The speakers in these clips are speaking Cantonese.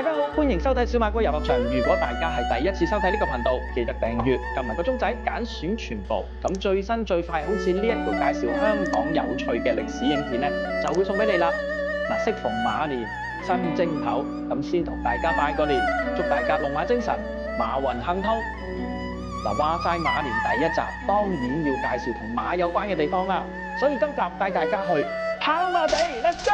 大家好，歡迎收睇小馬哥遊樂場。如果大家係第一次收睇呢個頻道，記得訂閱，撳埋個鐘仔，揀選全部。咁最新最快，好似呢一條介紹香港有趣嘅歷史影片呢，就會送俾你啦。嗱，適逢馬年新正頭，咁先同大家拜個年，祝大家龍馬精神，馬運亨通。嗱，話晒馬年第一集，當然要介紹同馬有關嘅地方啦。所以今集帶大家去跑馬地 ，Let's go！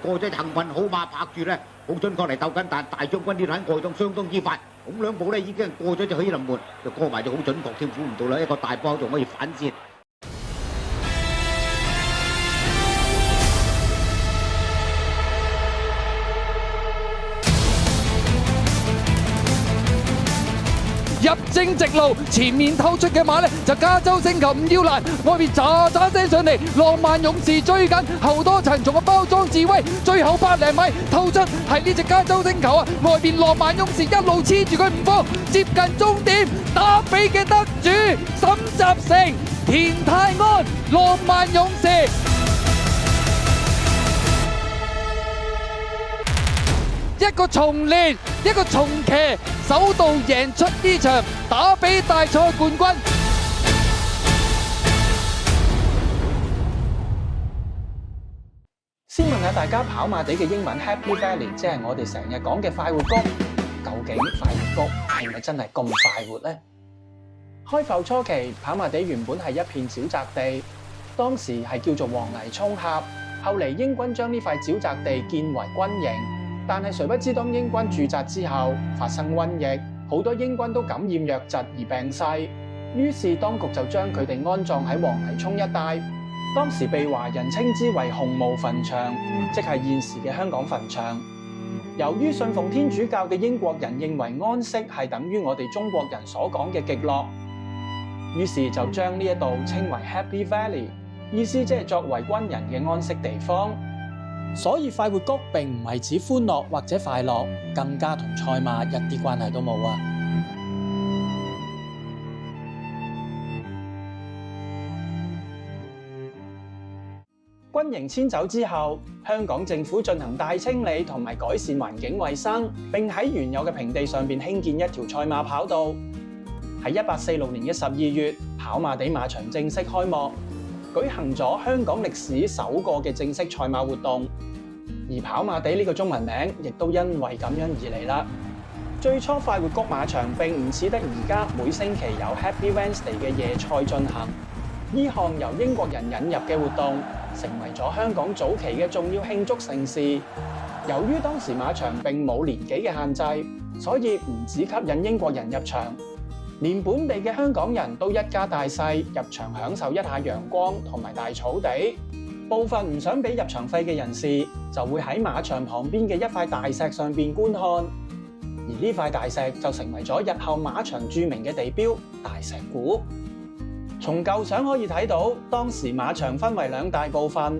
過咗幸運好馬拍住咧，好準確嚟鬥緊，但大將軍呢喺外檔相當之快，咁兩步咧已經過咗就喜臨門，就過埋就好準確添，估唔到啦，一個大波仲可以反線。入正直路，前面透出嘅馬呢，就加州星球唔要難，外面喳喳聲上嚟，浪漫勇士追緊，後多層仲有包裝智威，最後百零米透出係呢隻加州星球啊，外面浪漫勇士一路黐住佢唔放，接近終點，打比嘅得主沈集成、田泰安、浪漫勇士。一個重練，一個重騎，首度贏出呢場打比大賽冠軍。先問下大家，跑馬地嘅英文 Happy Valley， 即係我哋成日講嘅快活谷，究竟快活谷係咪真係咁快活呢？開埠初期，跑馬地原本係一片沼澤地，當時係叫做黃泥涌峽，後嚟英軍將呢塊沼澤地建為軍營。但係誰不知，當英軍駐紮之後，發生瘟疫，好多英軍都感染瘧疾而病逝。於是當局就將佢哋安葬喺黃泥涌一帶，當時被華人稱之為紅毛墳場，即係現時嘅香港墳場。由於信奉天主教嘅英國人認為安息係等於我哋中國人所講嘅極樂，於是就將呢一度稱為 Happy Valley， 意思即係作為軍人嘅安息地方。所以快活谷並唔係指歡樂或者快樂，更加同賽馬一啲關係都冇啊！軍營遷走之後，香港政府進行大清理同埋改善環境衛生，並喺原有嘅平地上邊興建一條賽馬跑道。喺1846年嘅12月，跑馬地馬場正式開幕，舉行咗香港歷史首個嘅正式賽馬活動，而跑馬地呢個中文名亦都因為咁樣而嚟啦。最初快活谷馬場並唔似得而家每星期有 Happy Wednesday 嘅夜賽進行，呢項由英國人引入嘅活動，成為咗香港早期嘅重要慶祝盛事。由於當時馬場並冇年紀嘅限制，所以唔止吸引英國人入場，連本地嘅香港人都一家大細入場享受一下陽光同埋大草地。部分唔想俾入場費嘅人士就會喺馬場旁邊嘅一塊大石上邊觀看，而呢塊大石就成為咗日後馬場著名嘅地標大石鼓。從舊相可以睇到，當時馬場分為兩大部分，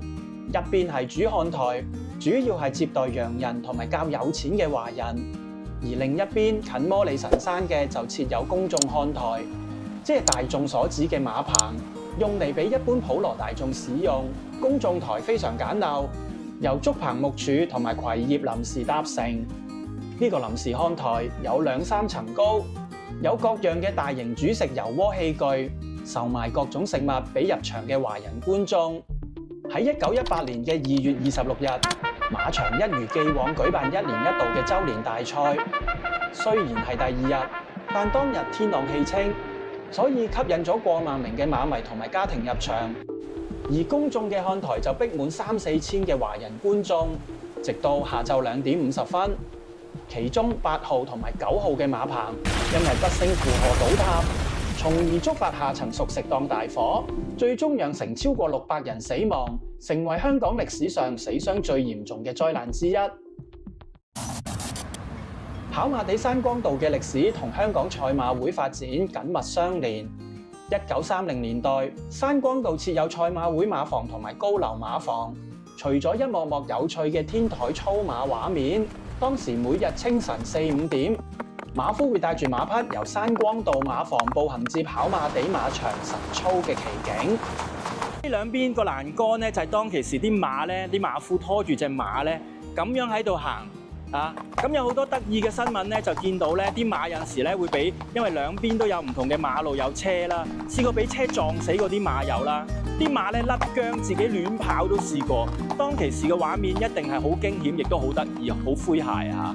一邊係主看台，主要係接待洋人同埋較有錢嘅華人。而另一邊近摩理神山嘅就設有公眾看台，即係大眾所指嘅馬棚，用嚟俾一般普羅大眾使用。公眾台非常簡陋，由竹棚木柱同埋葵葉臨時搭成。呢個臨時看台有2-3層高，有各樣嘅大型煮食油鍋器具，售賣各種食物俾入場嘅華人觀眾。喺1918年嘅2月26日，馬場一如既往舉辦1年1度嘅周年大賽。雖然係第2日，但當日天朗氣清，所以吸引咗過萬名嘅馬迷同埋家庭入場。而公眾嘅看台就逼滿3-4千嘅華人觀眾，直到下晝2點50分。其中8號同埋9號嘅馬棚因為不勝負荷倒塌，從而觸發下層熟食檔大火，最終釀成超過600人死亡，成為香港歷史上死傷最嚴重嘅災難之一。跑馬地山光道嘅歷史同香港賽馬會發展緊密相連。1930年代，山光道設有賽馬會馬房同埋高樓馬房，除咗一幕幕有趣嘅天台操馬畫面，當時每日清晨4-5點，馬夫會帶住馬匹由山光道馬房步行至跑馬地馬場實操嘅奇景。呢兩邊個欄杆咧就係當其時啲馬咧，啲馬夫拖住隻馬咧咁樣喺度行啊！咁有好多得意嘅新聞咧，就見到咧啲馬有陣時咧會俾，因為兩邊都有唔同嘅馬路有車啦，試過俾車撞死嗰啲馬友啦。啲馬咧甩韁，自己亂跑都試過。當其時嘅畫面一定係好驚險，亦都好得意，好詼諧啊！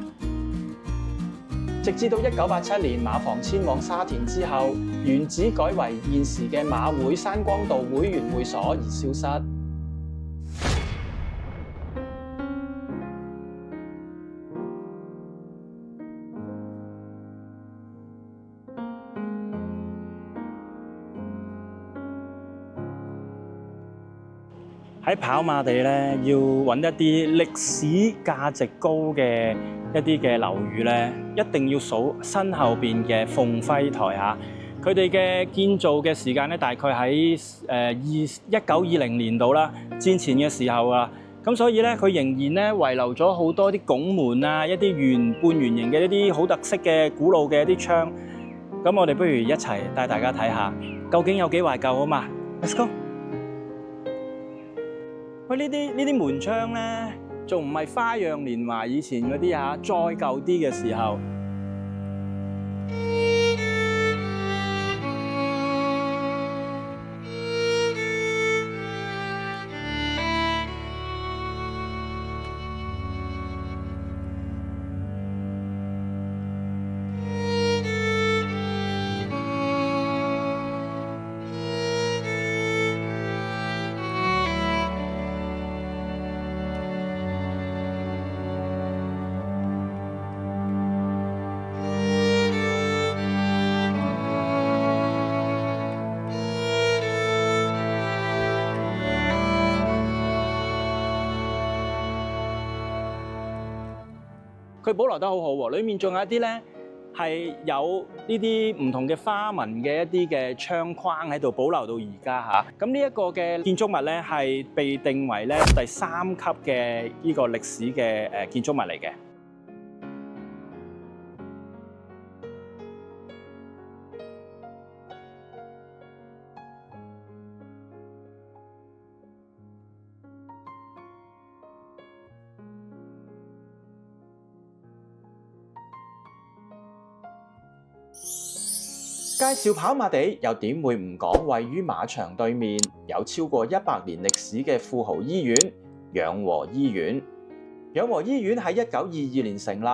直至到1987年馬房遷往沙田之後，原址改為現時嘅馬會山光道會員會所而消失。喺跑馬地咧，要揾一啲歷史價值高嘅一啲嘅樓宇咧，一定要數身後邊嘅鳳輝台嚇。佢哋嘅建造嘅時間咧，大概喺1920年度啦，戰前嘅時候啊。咁所以咧，佢仍然咧遺留咗好多啲拱門啊，一啲半圓形嘅一啲好特色嘅古老嘅一啲窗。咁我哋不如一齊帶大家睇下，究竟有幾懷舊啊嘛 ？Let's go！喂，呢啲門窗咧，仲唔係花樣年華以前嗰啲嚇，再舊啲嘅時候。佢保留得好好喎，裡面仲有一啲咧係有呢啲唔同嘅花紋嘅一啲嘅窗框喺度保留到而家嚇。咁呢一個嘅建築物咧係被定為咧第3級嘅呢個歷史嘅建築物嚟嘅。介紹跑馬地又點會唔講位於馬場對面有超過100年歷史嘅富豪醫院養和醫院。養和醫院喺1922年成立，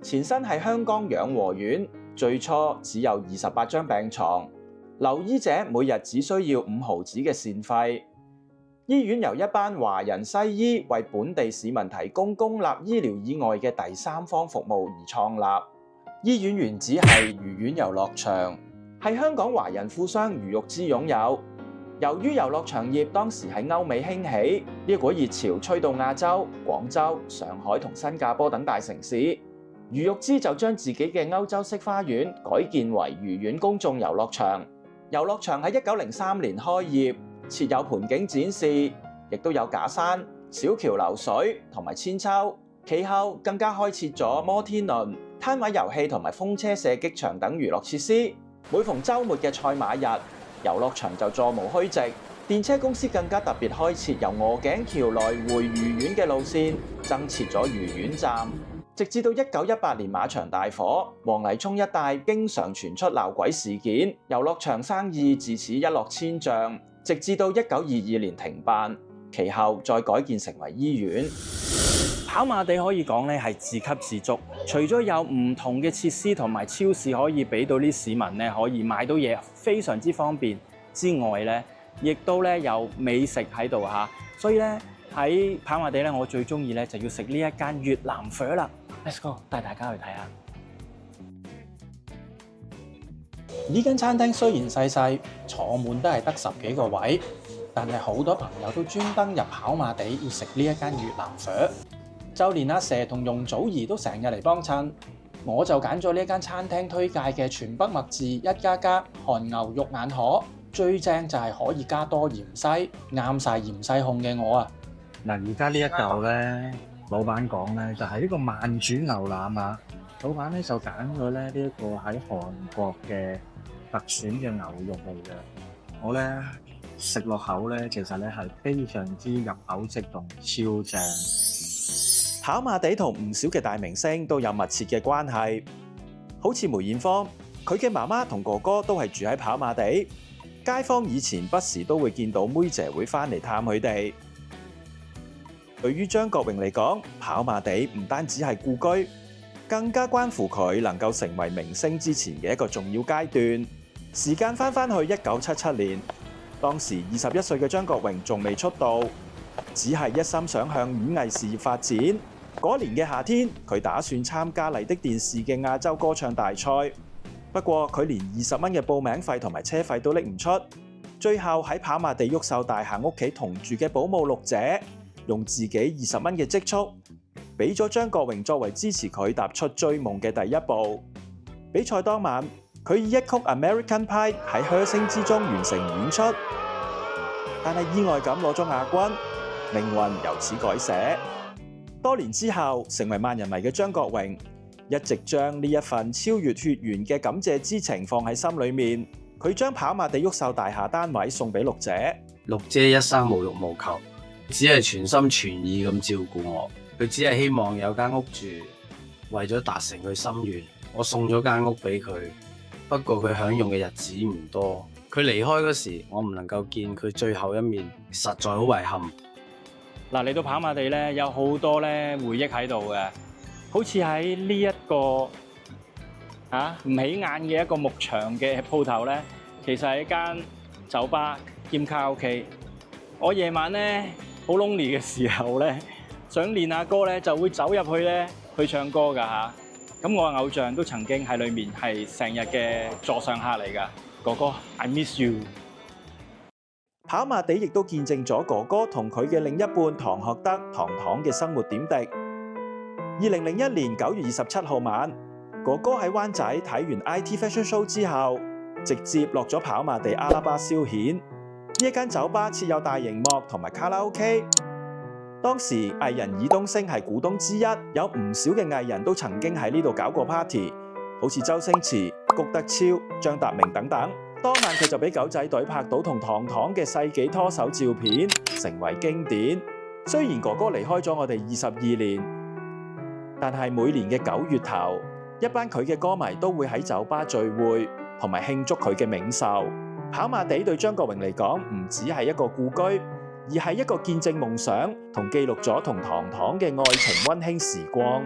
前身係香港養和院，最初只有28張病床，留醫者每日只需要5毫子嘅膳費。醫院由一班華人西醫為本地市民提供公立醫療以外嘅第三方服務而創立。醫院原址係愉園遊樂場，係香港華人富商余玉芝擁有。由於遊樂場業當時喺歐美興起，呢股熱潮吹到亞洲、廣州、上海同新加坡等大城市，余玉芝就將自己嘅歐洲式花園改建為愉園公眾遊樂場。遊樂場喺1903年開業，設有盤景展示，亦都有假山、小橋流水同埋韆鞦。其後更加開設咗摩天輪、攤位遊戲同埋風車射擊場等娛樂設施。每逢週末嘅賽馬日，遊樂場就座無虛席。電車公司更加特別開設由鵝頸橋來回愉園嘅路線，增設咗愉園站。直至到1918年馬場大火，黃泥涌一帶經常傳出鬧鬼事件，遊樂場生意自此一落千丈。直至到1922年停辦，其後再改建成為醫院。跑馬地可以講咧係自給自足，除咗有唔同嘅設施同埋超市可以俾到啲市民咧可以買到嘢，非常之方便之外咧，亦都咧有美食喺度嚇。所以咧喺跑馬地咧，我最中意咧就要食呢一間越南粉啦。Let's go， 帶大家去睇下。呢間餐廳雖然細細，坐滿都係得10幾個位，但係好多朋友都專登入跑馬地要食呢一間越南粉。就連阿蛇同容祖兒都成日嚟幫襯，我就揀咗呢間餐廳推介嘅全北麥治1++韓牛肉眼河，最正就係可以加多芫茜，啱晒芫茜控嘅我啊！嗱，而家呢一嚿咧，老闆講咧就係呢個慢煮牛腩啊，老闆咧就揀咗咧呢一個喺韓國嘅特選嘅牛肉嚟嘅，我咧食落口咧，其實咧係非常之入口即溶，超正。跑馬地同唔少嘅大明星都有密切嘅關係，好似梅艷芳，佢嘅媽媽同哥哥都係住喺跑馬地，街坊以前不時都會見到妹姐會返嚟探佢哋。對於張國榮嚟講，跑馬地唔單止係故居，更加關乎佢能夠成為明星之前嘅一個重要階段。時間翻返去1977年，當時21歲嘅張國榮仲未出道，只係一心想向演藝事業發展。嗰年嘅夏天，佢打算參加麗的電視嘅亞洲歌唱大賽，不過佢連20蚊嘅報名費同埋車費都拎唔出，最後喺跑馬地毓秀大廈屋企同住嘅保姆陸姐，用自己20蚊嘅積蓄，俾咗張國榮作為支持佢踏出追夢嘅第一步。比賽當晚，佢以一曲 American Pie 喺噓聲之中完成演出，但係意外咁攞咗亞軍，命運由此改寫。多年之後，成為萬人迷嘅張國榮，一直將呢一份超越血緣嘅感謝之情放喺心裏面。佢將跑馬地毓秀大廈單位送俾陸姐。陸姐一生無欲無求，只係全心全意咁照顧我。佢只係希望有間屋住，為咗達成佢心願，我送咗間屋俾佢。不過佢享用嘅日子唔多，佢離開嗰時，我唔能夠見佢最後一面，實在好遺憾。嗱，嚟到跑馬地咧，有好多咧回憶喺度嘅，好似喺呢一個唔起眼嘅一個牧場嘅鋪頭咧，其實係一間酒吧兼卡拉 OK。我夜晚咧好 lonely 嘅時候咧，想練下歌咧，就會走入去咧去唱歌㗎嚇。咁我嘅偶像都曾經喺裏面係成日嘅座上客嚟㗎，哥哥 I miss you。跑馬地亦都見證咗哥哥同佢嘅另一半唐學德唐唐嘅生活點滴。2001年9月27號晚，哥哥喺灣仔睇完 IT Fashion Show 之後，直接落咗跑馬地阿拉巴消遣。呢一間酒吧設有大熒幕同埋卡拉 OK。當時藝人爾冬陞係股東之一，有唔少嘅藝人都曾經喺呢度搞過 party， 好似周星馳、谷德超、張達明等等。當晚佢就俾狗仔隊拍到同唐唐嘅世紀拖手照片，成為經典。雖然哥哥離開咗我哋22年，但係每年嘅9月頭，一班佢嘅歌迷都會喺酒吧聚會，同埋慶祝佢嘅冥壽。跑馬地對張國榮嚟講，唔只係一個故居，而係一個見證夢想同記錄咗同唐唐嘅愛情溫馨時光。